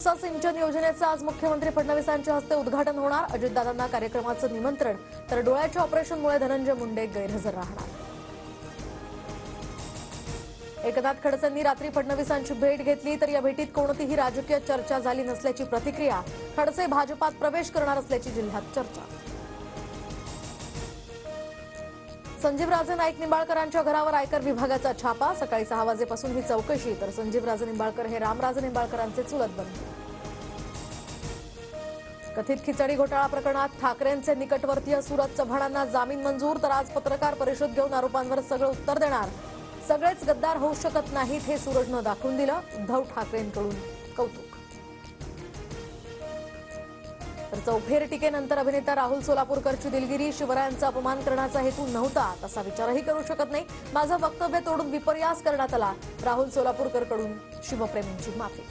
सिंचन योजनेचं आज मुख्यमंत्री फडणवीसांच्या हस्ते उद्घाटन होणार। अजितदादांना कार्यक्रमाचं निमंत्रण, तर डोळ्याच्या ऑपरेशनमुळे धनंजय मुंडे गैरहजर राहणार। एकनाथ खडसेंनी रात्री फडणवीसांची भेट घेतली, तर या भेटीत कोणतीही राजकीय चर्चा झाली नसल्याची प्रतिक्रिया। खडसे भाजपात प्रवेश करणार असल्याची जिल्ह्यात चर्चा। संजीवराजे नाईक निंबाळकरांच्या घरावर आयकर विभागाचा छापा। सकाळी 6 वाजेपासून ही चौकशी, तर संजीवराजे निंबाळकर हे रामराजे निंबाळकरांचे चुलत बंधू। कथित खिचडी घोटाळा प्रकरणात ठाकरेंचे निकटवर्तीय सुरज चव्हाणांना जामीन मंजूर, तर आज पत्रकार परिषद घेऊन आरोपांवर सगळं उत्तर देणार। सगळेच गद्दार होऊ शकत नाहीत हे सूरजनं दाखवून दिलं, उद्धव ठाकरेंकडून कौतुक। तर चौफेर टीकेनंतर अभिनेता राहुल सोलापूरकरची दिलगिरी। शिवरायांचा अपमान करण्याचा हेतू नव्हता, तसा विचारही करू शकत नाही। माझं वक्तव्य तोडून विपर्यास करण्यात आला। राहुल सोलापूरकरकडून शिवप्रेमींची माफी।